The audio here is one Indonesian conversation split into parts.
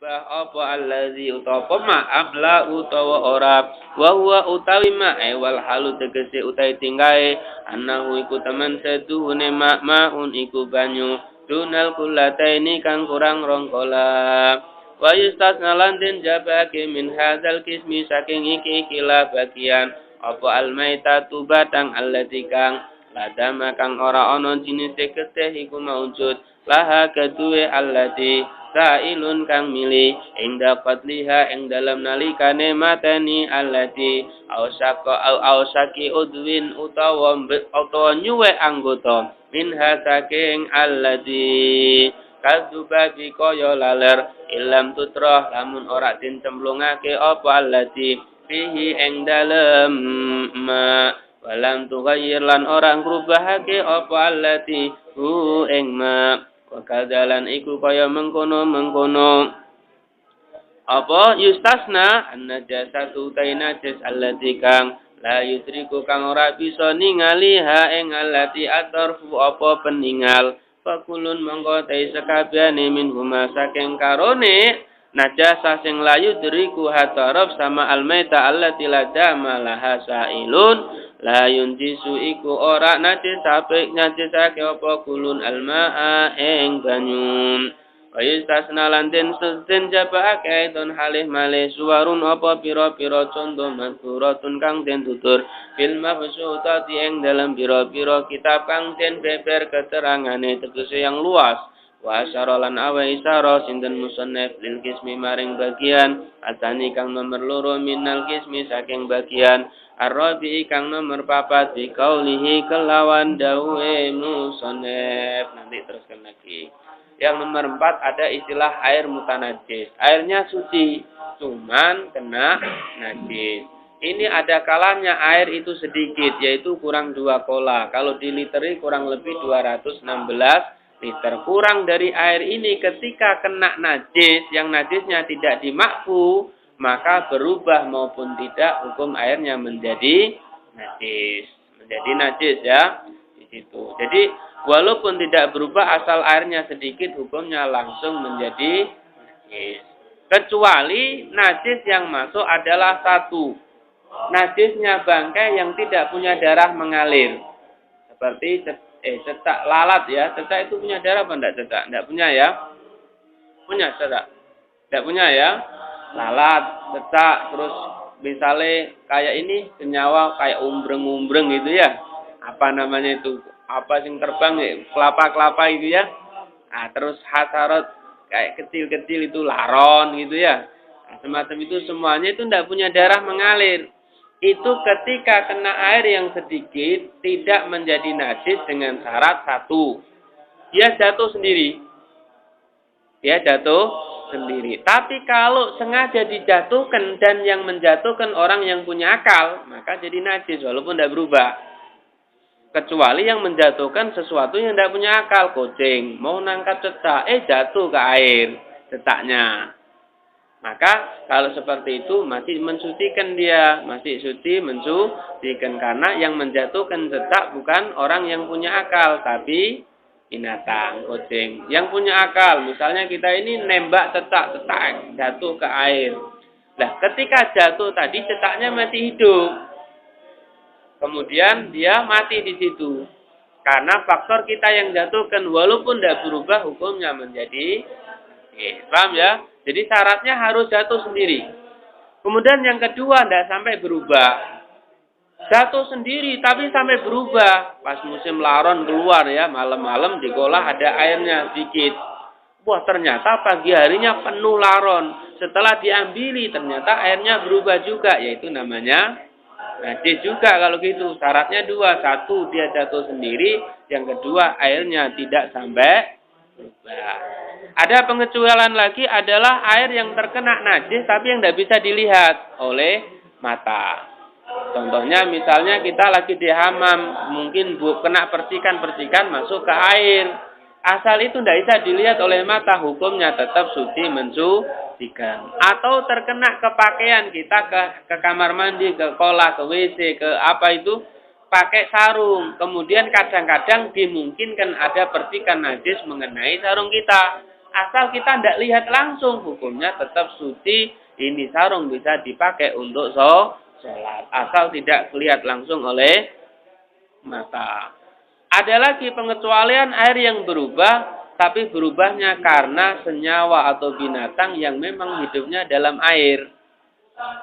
berubah apa allazi utawa ma amla utawa ora wa huwa utawi ma wal halu tegese utai tinggae annahu iku temen seduhune maun iku banyu dunal kullataini kang kurang rongkola wa yustasna lan den jabake min hadzal kismi saking iki bagian apa almaitatu batang allati kang ladama kang ora ana jinis getih iku maujud laha kedue allati sailun kang mili inda qatliha ing dalam nalikane mateni allati ausaki udwin utawa nyuwe anggota minha saking allati kadzuba kaya laler ilam tutrah lamun ora den cemplungake apa allati fihi ing dalem ma walam tughayyir lan orang ngrubahake apa allati hu ing ma wakadalan iku kaya mengkono apa yustasna an-najasatu kainajas allati kang la yudriku kang ora bisa ningali ing allati atarfu apa peninggal fakulun monggo te sakabehane min huma saking karone najasa sing la yudriku hataraf sama almaita allati la dama laha sailun la yunjisu iku ora najisake apa kulun almaa ing banyu wa yustasna lan den jabake don halih malih suwarun apa pira-pira contoh mazkuratun kang den tutur fil mabsuutati ing dalam pira-pira kitab kang den beber keterangane tegese yang luas wa asyaralan awa isyara sinten musannaf lil qismi maring bagian atani kang nomor loro minal qismi saking bagian ar-rabi'i kang nomor 4 bi qaulihi kelawan dawe musannaf. Nanti teruskan lagi. Yang nomor 4 ada istilah air mutanajis. Airnya suci, cuman kena najis. Ini ada kalanya air itu sedikit, yaitu kurang 2 kola. Kalau diliteri kurang lebih 216 liter. Kurang dari air ini ketika kena najis, yang najisnya tidak dimakfu, maka berubah maupun tidak hukum airnya menjadi najis. Menjadi najis ya. Di situ. Jadi walaupun tidak berubah asal airnya sedikit hukumnya langsung menjadi najis. Kecuali najis yang masuk adalah satu. Najisnya bangkai yang tidak punya darah mengalir. Seperti cetak lalat ya. Cetak itu punya darah apa enggak cetak? Enggak punya ya. Punya cetak. Enggak punya ya. Lalat, cetak, terus misalnya kayak ini senyawa kayak umbreng-umbreng gitu ya. Apa namanya itu? Apa sing terbang ya? Kelapa-kelapa itu ya. Nah, terus hasarat kayak kecil-kecil itu laron gitu ya. Nah, semacam itu semuanya itu tidak punya darah mengalir. Itu ketika kena air yang sedikit tidak menjadi najis dengan syarat satu. Dia jatuh sendiri. Dia jatuh sendiri. Tapi kalau sengaja dijatuhkan dan yang menjatuhkan orang yang punya akal, maka jadi najis walaupun tidak berubah. Kecuali yang menjatuhkan sesuatu yang tidak punya akal, kucing mau nangkat cetak, jatuh ke air cetaknya. Maka kalau seperti itu masih mensucikan dia, masih suci mensucikan karena yang menjatuhkan cetak bukan orang yang punya akal, tapi binatang, kucing. Yang punya akal, misalnya kita ini nembak cetak jatuh ke air. Nah, ketika jatuh tadi cetaknya masih hidup. Kemudian dia mati di situ. Karena faktor kita yang jatuhkan walaupun tidak berubah hukumnya menjadi paham ya? Jadi syaratnya harus jatuh sendiri. Kemudian yang kedua tidak sampai berubah. Jatuh sendiri tapi sampai berubah. Pas musim laron keluar ya, malam-malam di golah ada airnya sedikit. Wah, ternyata pagi harinya penuh laron. Setelah diambili ternyata airnya berubah juga, yaitu namanya najis juga kalau gitu. Syaratnya dua, satu dia jatuh sendiri, yang kedua airnya tidak sampai berubah. Ada pengecualian lagi adalah air yang terkena najis tapi yang tidak bisa dilihat oleh mata. Contohnya misalnya kita lagi di hamam, mungkin kena percikan-percikan masuk ke air. Asal itu tidak bisa dilihat oleh mata, hukumnya tetap suci mensucikan. Atau terkena ke pakaian, kita ke kamar mandi, ke kolah, ke WC, ke apa itu, pakai sarung. Kemudian kadang-kadang dimungkinkan ada percikan najis mengenai sarung kita. Asal kita tidak lihat langsung, hukumnya tetap suci. Ini sarung bisa dipakai untuk sholat. Asal tidak lihat langsung oleh mata. Ada lagi pengecualian air yang berubah, tapi berubahnya karena senyawa atau binatang yang memang hidupnya dalam air.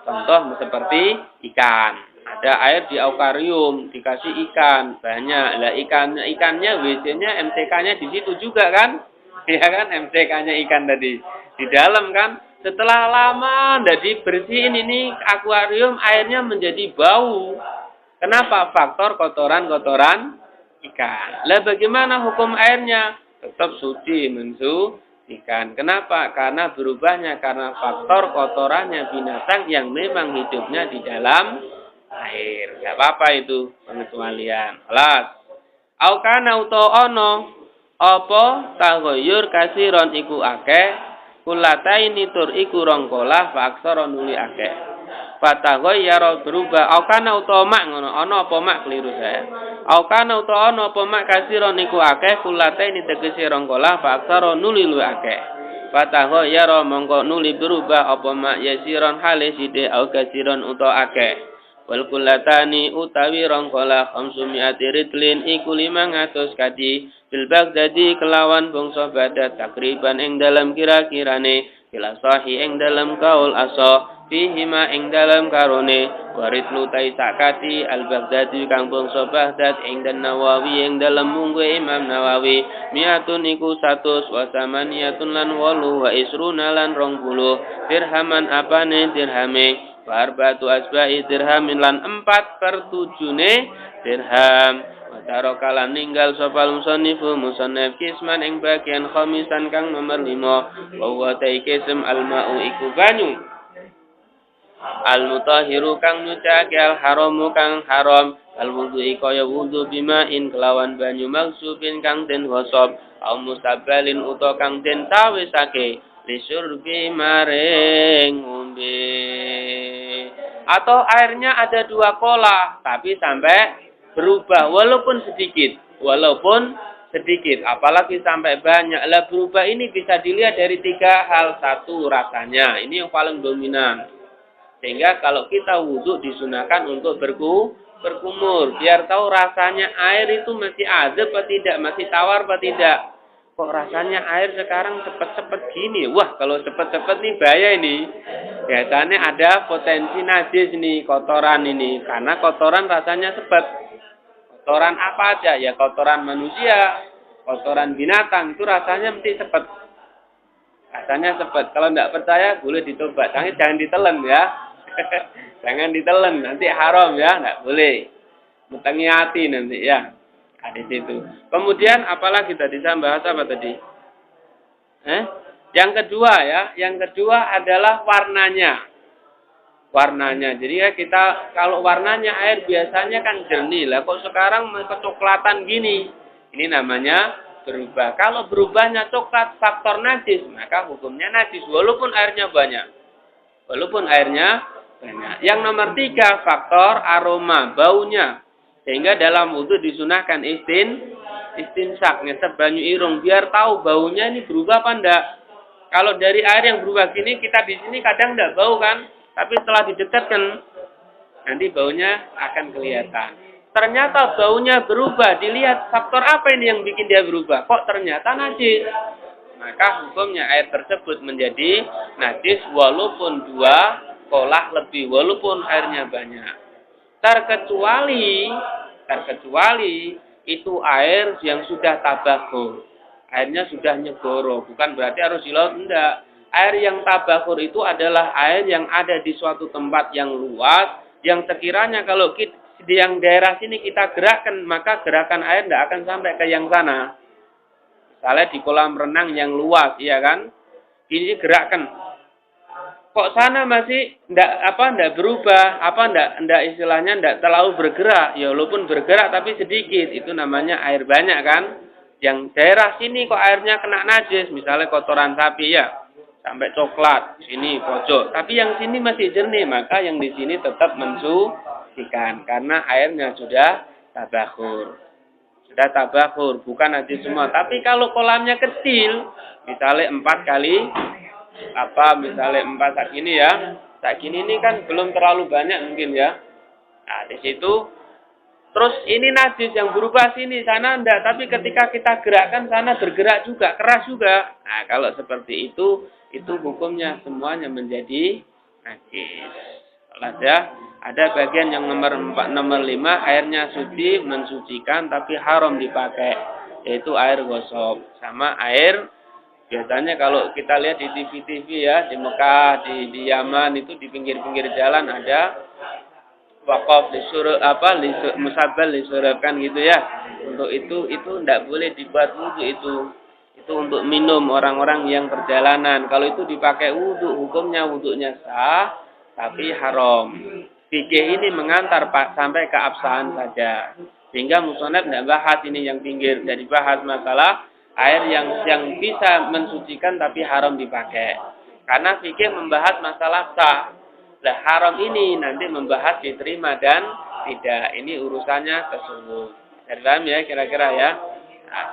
Contoh seperti ikan. Ada air di akuarium, dikasih ikan banyak. Lah ikannya WC-nya MCK-nya di situ juga kan? Ya kan, MCK-nya ikan tadi di dalam kan. Setelah lama tidak dibersihin ini akuarium, airnya menjadi bau. Kenapa? Faktor kotoran-kotoran ikan. Lah bagaimana hukum airnya? Tetap suci mensucikan. Kenapa? Karena berubahnya karena faktor kotorannya binatang yang memang hidupnya di dalam air. Gak apa-apa itu pengecualian. Alas. Au kana uta ana apa taghayyur kasiron iku akeh kulataini tur iku rongkolah fa aksara nuli akeh. Fataghayyara berubah au kana uta mak ngono ana apa mak keliru saya. Au kana uta ana apa mak kasiron iku akeh kulataini tegese rongkolah fa aksara nuli lu akeh. Fataghayyara mongko nuli berubah apa mak yasiron hale sithik au kasiron uta akeh. Wal kulatani utawi rongkola khamsumiati ritlin iku 500 kadi bil Baghdadi kelawan bangsa Baghdad takriban ing dalam kira-kirane bila sahih ing dalam kaul asa fihima ing dalam karone waritlu tai sakati al Baghdadi kang bangsa Baghdad ing dan Nawawi ing dalam munggu Imam Nawawi miatun iku 100 wa samaniyatun lan 8 wa isruna lan 20 dirhaman apane dirhame Farbatu asba'i dirhamin lan 4/7 dirham. Wataro kalan ninggal sopal musonifu musonef kisman ing bagian khamisan kang nomor 5. Wa taikism alma'u iku banyu. Al-mutahiru kang nyucake al-haramu kang haram. Al-wudu'i kaya wudu bima'in kelawan banyu maksubin kang den gosop. Au mustabalin uta kang den tawisake. Lisurbi maring ngombe. Atau airnya ada 2 pola tapi sampai berubah walaupun sedikit apalagi sampai banyak. Lah berubah ini bisa dilihat dari 3 hal. 1 rasanya, ini yang paling dominan, sehingga kalau kita wudhu disunahkan untuk berkumur biar tahu rasanya air itu masih azab atau tidak, masih tawar atau tidak. Kok rasanya air sekarang cepet-cepet gini? Wah, kalau cepet-cepet nih bahaya ini. Biasanya ada potensi najis nih, kotoran ini. Karena kotoran rasanya sepet. Kotoran apa aja? Ya kotoran manusia, kotoran binatang. Itu rasanya mesti sepet. Rasanya sepet. Kalau tidak percaya, boleh dicoba. Jangan ditelen ya. Jangan ditelen, nanti haram ya. Tidak boleh. Mutangi hati nanti ya. Di situ. Kemudian apalagi tadi saya bahas apa tadi? Yang kedua ya, yang kedua adalah warnanya. Warnanya. Jadi ya kita kalau warnanya air biasanya kan jernih lah. Kok sekarang kecoklatan gini? Ini namanya berubah. Kalau berubahnya coklat faktor najis, maka hukumnya najis walaupun airnya banyak. Walaupun airnya banyak. Yang nomor 3 faktor aroma, baunya. Sehingga dalam wudhu disunahkan istinsak, ngesep banyu irung biar tahu baunya ini berubah apa enggak. Kalau dari air yang berubah gini, kita di sini kadang enggak bau kan, tapi setelah didekatkan nanti baunya akan kelihatan. Ternyata baunya berubah, dilihat faktor apa ini yang bikin dia berubah. Kok ternyata najis. Maka hukumnya air tersebut menjadi najis walaupun 2 kolah lebih, walaupun airnya banyak. Terkecuali itu air yang sudah tabakhur. Airnya sudah nyegoro, bukan berarti harus di laut, enggak. Air yang tabakhur itu adalah air yang ada di suatu tempat yang luas, yang sekiranya kalau di yang daerah sini kita gerakkan, maka gerakan air enggak akan sampai ke yang sana. Misalnya di kolam renang yang luas, iya kan? Ini gerakkan. Kok sana masih enggak berubah, enggak istilahnya enggak terlalu bergerak. Ya walaupun bergerak tapi sedikit, itu namanya air banyak kan. Yang daerah sini kok airnya kena najis, misalnya kotoran sapi ya, sampai coklat, sini pojok. Tapi yang sini masih jernih, maka yang di sini tetap mensucikan karena airnya sudah tabakhur. sudah tabakhur, bukan najis semua. Tapi kalau kolamnya kecil, misalnya 4 kali misalnya 4 sak gini ya. Sak gini ini kan belum terlalu banyak mungkin ya. Nah, di situ terus ini najis yang berubah sini sana enggak, tapi ketika kita gerakkan sana bergerak juga, keras juga. Nah, kalau seperti itu hukumnya semuanya menjadi najis. Jelas ya. Ada bagian yang nomor 4, nomor 5 airnya suci, mensucikan tapi haram dipakai, yaitu air gosok sama air. Biasanya kalau kita lihat di TV-TV ya, di Mekah, di Yaman itu di pinggir-pinggir jalan ada wakaf disuruh musabal disurahkan gitu ya. Untuk itu tidak boleh dibuat wudu itu. Itu untuk minum orang-orang yang perjalanan. Kalau itu dipakai wudu, hukumnya wudunya sah tapi haram. Fikih ini mengantar sampai ke absahan saja. Sehingga musonab tidak bahas ini yang pinggir, jadi bahas masalah air yang bisa mensucikan tapi haram dipakai. Karena fikih membahas masalah sah. Nah, haram ini nanti membahas diterima dan tidak. Ini urusannya tersebut. Paham ya kira-kira ya? Nah,